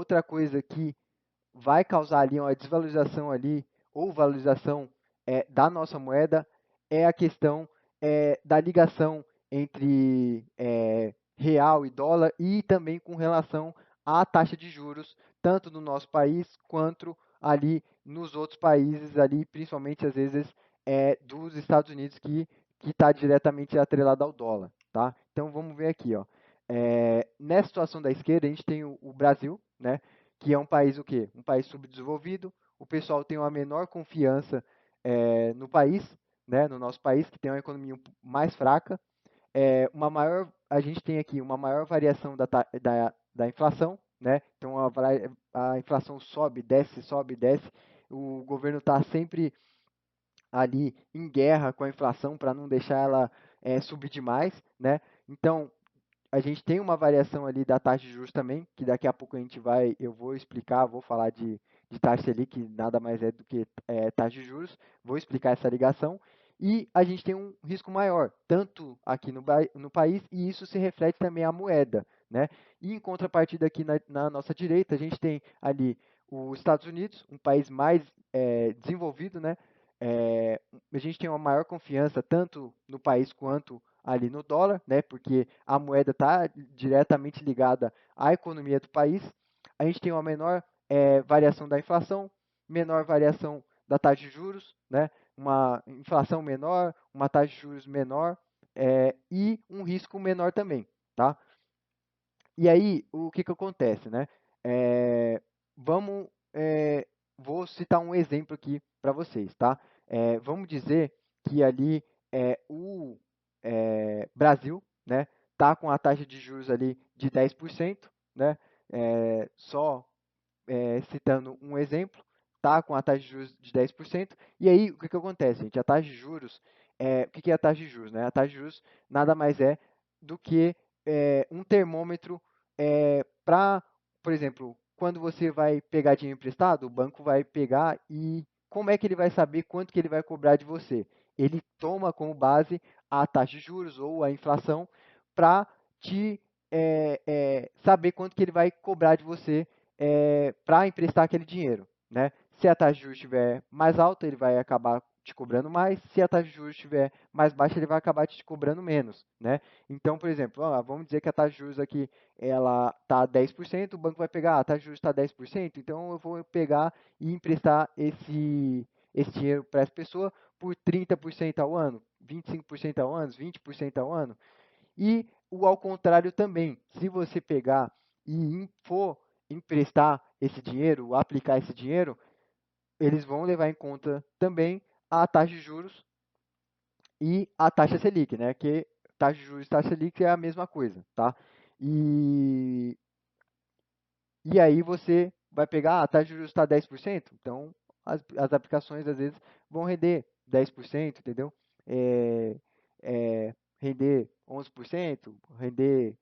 outra coisa que vai causar ali uma desvalorização ali, ou valorização da nossa moeda, é a questão da ligação entre real e dólar e também com relação à taxa de juros, tanto no nosso país quanto ali nos outros países, ali, principalmente às vezes dos Estados Unidos, que está diretamente atrelado ao dólar. Tá? Então vamos ver aqui. Ó. Nessa situação da esquerda, a gente tem o Brasil, né? Que é um país o quê? Um país subdesenvolvido, o pessoal tem uma menor confiança no país, né, no nosso país, que tem uma economia mais fraca, a gente tem aqui uma maior variação da inflação, né, então a inflação sobe, desce, o governo está sempre ali em guerra com a inflação para não deixar ela subir demais, né, então a gente tem uma variação ali da taxa de juros também, que daqui a pouco eu vou explicar, vou falar de taxa ali, que nada mais é do que taxa de juros, vou explicar essa ligação, e a gente tem um risco maior, tanto aqui no país, e isso se reflete também à moeda, né? E em contrapartida aqui na nossa direita, a gente tem ali os Estados Unidos, um país mais desenvolvido, né? A gente tem uma maior confiança tanto no país quanto ali no dólar, né, porque a moeda está diretamente ligada à economia do país. A gente tem uma menor variação da inflação, menor variação da taxa de juros, né, uma inflação menor, uma taxa de juros menor e um risco menor também, tá? E aí, o que acontece, né? É, vamos, vou citar um exemplo aqui para vocês, tá? Vamos dizer que ali o Brasil, né, tá com a taxa de juros ali de 10%, né? Só citando um exemplo, tá com a taxa de juros de 10%. E aí, o que acontece, gente? A taxa de juros, o que é a taxa de juros, né? A taxa de juros nada mais é do que um termômetro para, por exemplo, quando você vai pegar dinheiro emprestado, o banco vai pegar e como é que ele vai saber quanto que ele vai cobrar de você? Ele toma como base a taxa de juros ou a inflação para te saber quanto que ele vai cobrar de você para emprestar aquele dinheiro, né? Se a taxa de juros estiver mais alta, ele vai acabar te cobrando mais. Se a taxa de juros estiver mais baixa, ele vai acabar te cobrando menos, né? Então, por exemplo, vamos dizer que a taxa de juros aqui ela está 10%, o banco vai pegar, a taxa de juros está 10%, então eu vou pegar e emprestar esse dinheiro para essa pessoa por 30% ao ano, 25% ao ano, 20% ao ano. E o ao contrário também, se você pegar e for emprestar esse dinheiro, aplicar esse dinheiro, eles vão levar em conta também a taxa de juros e a taxa Selic, né? Que taxa de juros e taxa Selic é a mesma coisa, tá? E, e aí você vai pegar, a taxa de juros está 10%, então as aplicações às vezes vão render 10%, entendeu? Render 11%, render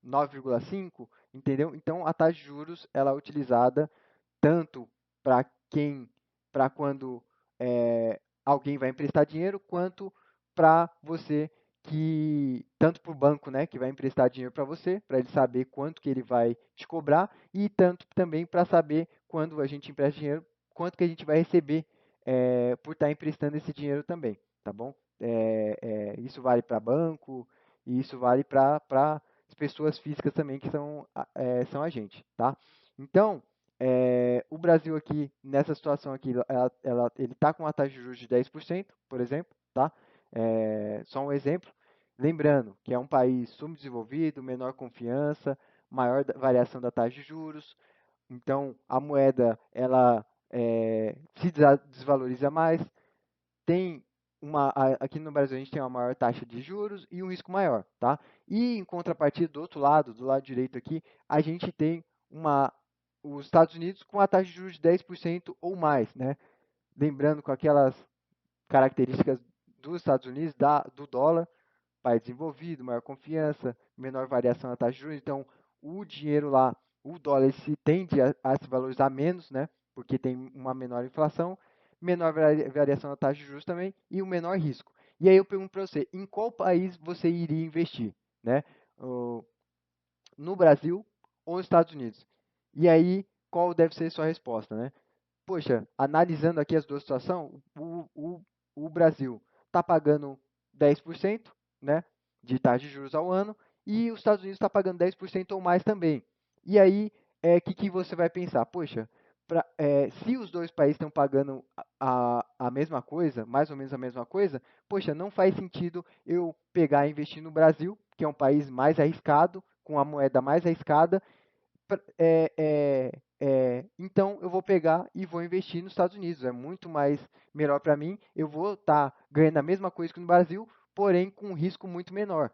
9,5%, entendeu? Então a taxa de juros ela é utilizada tanto para para quando alguém vai emprestar dinheiro, quanto para você tanto para o banco, né, que vai emprestar dinheiro para você, para ele saber quanto que ele vai te cobrar, e tanto também para saber quando a gente empresta dinheiro, quanto que a gente vai receber por estar emprestando esse dinheiro também, tá bom? Isso vale para banco, e isso vale para as pessoas físicas também que são agentes, tá? Então, o Brasil aqui, nessa situação aqui, ele está com uma taxa de juros de 10%, por exemplo, tá? Só um exemplo. Lembrando que é um país subdesenvolvido, menor confiança, maior variação da taxa de juros. Então, a moeda ela se desvaloriza mais. Aqui no Brasil a gente tem uma maior taxa de juros e um risco maior, tá? E em contrapartida, do outro lado, do lado direito aqui, a gente tem os Estados Unidos com a taxa de juros de 10% ou mais, né? Lembrando com aquelas características dos Estados Unidos, do dólar, país desenvolvido, maior confiança, menor variação na taxa de juros. Então, o dinheiro lá, o dólar, se tende a se valorizar menos, né? Porque tem uma menor inflação, menor variação na taxa de juros também e um menor risco. E aí eu pergunto para você, em qual país você iria investir, né? No Brasil ou nos Estados Unidos? E aí, qual deve ser a sua resposta, né? Poxa, analisando aqui as duas situações, o Brasil está pagando 10%, né, de taxa de juros ao ano, e os Estados Unidos está pagando 10% ou mais também. E aí, que você vai pensar? Poxa, se os dois países estão pagando a mesma coisa, mais ou menos a mesma coisa, poxa, não faz sentido eu pegar e investir no Brasil, que é um país mais arriscado, com a moeda mais arriscada, então eu vou pegar e vou investir nos Estados Unidos. É muito mais melhor para mim. Eu vou estar ganhando a mesma coisa que no Brasil, porém com um risco muito menor.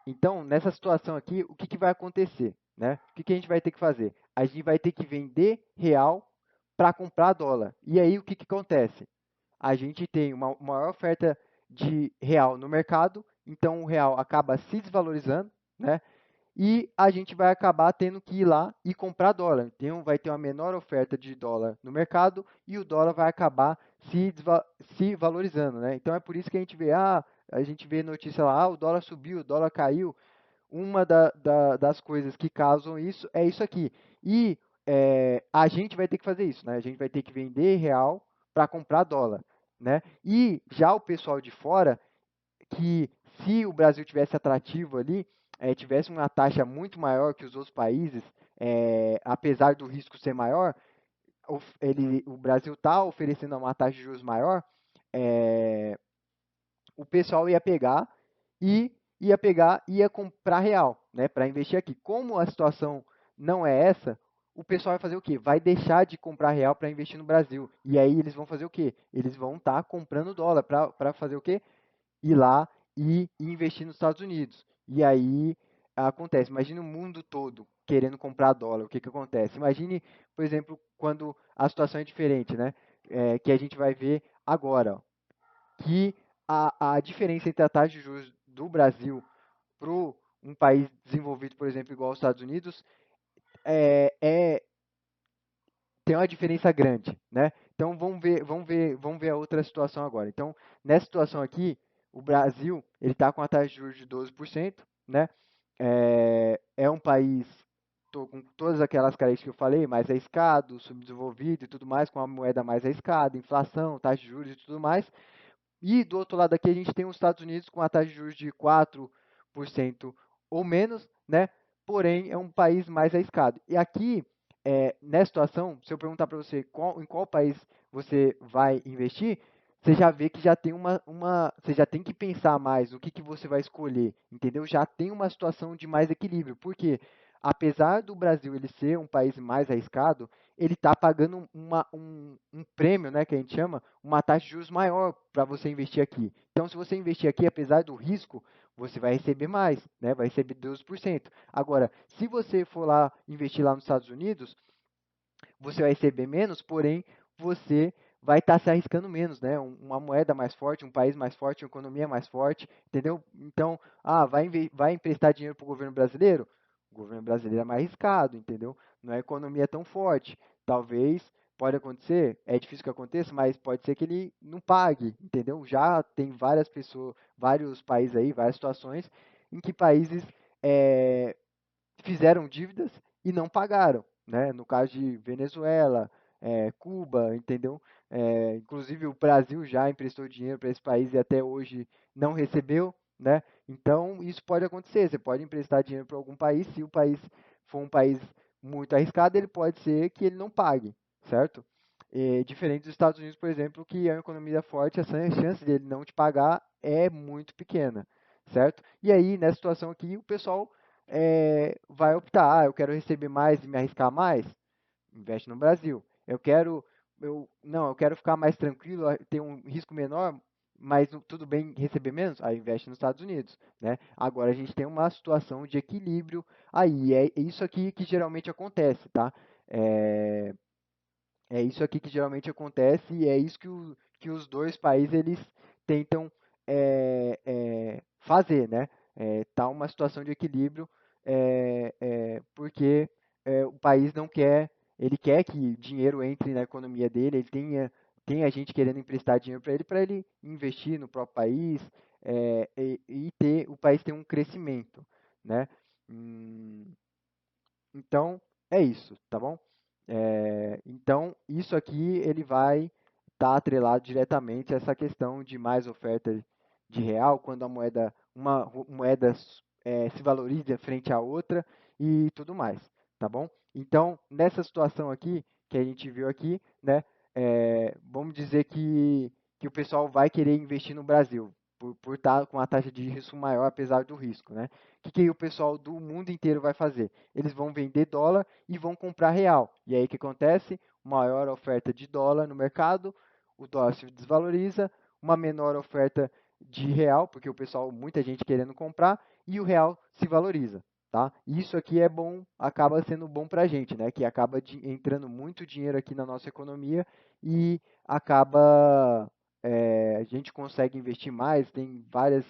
Então, nessa situação aqui, o que vai acontecer? Né? O que a gente vai ter que fazer? A gente vai ter que vender real para comprar dólar. E aí o que acontece? A gente tem uma maior oferta de real no mercado, então o real acaba se desvalorizando, né? E a gente vai acabar tendo que ir lá e comprar dólar. Então, vai ter uma menor oferta de dólar no mercado e o dólar vai acabar se valorizando, né? Então, é por isso que a gente vê notícia lá, o dólar subiu, o dólar caiu. Uma das coisas que causam isso é isso aqui. E a gente vai ter que fazer isso, né? A gente vai ter que vender real para comprar dólar, né? E já o pessoal de fora, que se o Brasil tivesse atrativo ali, tivesse uma taxa muito maior que os outros países, apesar do risco ser maior, o Brasil está oferecendo uma taxa de juros maior, é, o pessoal ia comprar real, né, para investir aqui. Como a situação não é essa, o pessoal vai fazer o quê? Vai deixar de comprar real para investir no Brasil. E aí eles vão fazer o quê? Eles vão estar comprando dólar para fazer o quê? Ir lá e investir nos Estados Unidos. E aí acontece, imagine o mundo todo querendo comprar dólar, o que acontece? Imagine, por exemplo, quando a situação é diferente, né? Que a gente vai ver agora, ó, que a diferença entre a taxa de juros do Brasil para um país desenvolvido, por exemplo, igual aos Estados Unidos, é, é, tem uma diferença grande, né? Então vamos ver a outra situação agora. Então, nessa situação aqui, o Brasil ele está com a taxa de juros de 12%, né? É um país com todas aquelas características que eu falei, mais arriscado, subdesenvolvido e tudo mais, com a moeda mais arriscada, inflação, taxa de juros e tudo mais. E do outro lado aqui a gente tem os Estados Unidos com a taxa de juros de 4% ou menos, né? Porém, é um país mais arriscado. E aqui, nessa situação, se eu perguntar para você em qual país você vai investir, você já vê que já tem você já tem que pensar mais o que você vai escolher, entendeu? Já tem uma situação de mais equilíbrio. Por quê? Apesar do Brasil ele ser um país mais arriscado, ele está pagando um prêmio, né, que a gente chama, uma taxa de juros maior para você investir aqui. Então, se você investir aqui, apesar do risco, você vai receber mais, né, vai receber 12%. Agora, se você for lá investir lá nos Estados Unidos, você vai receber menos, porém você vai estar se arriscando menos, né? Uma moeda mais forte, um país mais forte, uma economia mais forte, entendeu? Então, vai emprestar dinheiro para o governo brasileiro? O governo brasileiro é mais arriscado, entendeu? Não é economia tão forte. Talvez, pode acontecer, é difícil que aconteça, mas pode ser que ele não pague, entendeu? Já tem várias pessoas, vários países aí, várias situações em que países é, fizeram dívidas e não pagaram, né? No caso de Venezuela, Cuba, entendeu? Inclusive o Brasil já emprestou dinheiro para esse país e até hoje não recebeu, né? Então isso pode acontecer. Você pode emprestar dinheiro para algum país, se o país for um país muito arriscado, ele pode ser que ele não pague, certo? Diferente dos Estados Unidos, por exemplo, que é uma economia forte, a chance dele não te pagar é muito pequena, certo? E aí, nessa situação aqui, o pessoal vai optar, eu quero receber mais e me arriscar mais, investe no Brasil. Eu quero ficar mais tranquilo, ter um risco menor, mas tudo bem receber menos, aí investe nos Estados Unidos, né? Agora a gente tem uma situação de equilíbrio aí, é isso aqui que geralmente acontece, tá? É, é isso aqui que geralmente acontece e é isso que os dois países eles tentam fazer, né? Tá uma situação de equilíbrio porque o país não quer, ele quer que dinheiro entre na economia dele, tem a gente querendo emprestar dinheiro para ele investir no próprio país o país ter um crescimento, né? Hum, então É isso, tá bom? Então, isso aqui ele vai estar atrelado diretamente a essa questão de mais oferta de real, quando uma moeda se valoriza frente à outra e tudo mais, tá bom? Então, nessa situação aqui, que a gente viu aqui, né, vamos dizer que o pessoal vai querer investir no Brasil, por estar com a taxa de risco maior, apesar do risco, né? O que o pessoal do mundo inteiro vai fazer? Eles vão vender dólar e vão comprar real. E aí o que acontece? Maior oferta de dólar no mercado, o dólar se desvaloriza, uma menor oferta de real, porque o pessoal, muita gente querendo comprar, e o real se valoriza. Tá? Isso aqui é bom, acaba sendo bom para a gente, né? Que acaba entrando muito dinheiro aqui na nossa economia e acaba a gente consegue investir mais, tem várias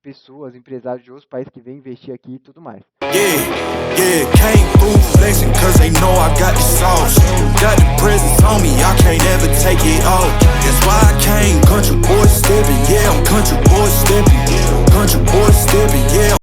pessoas, empresários de outros países que vêm investir aqui e tudo mais. Yeah, yeah, came through flexing cause they know I got the sauce. Got the presence on me, I can't ever take it off. That's why I came country boy stepping, yeah, I'm country boy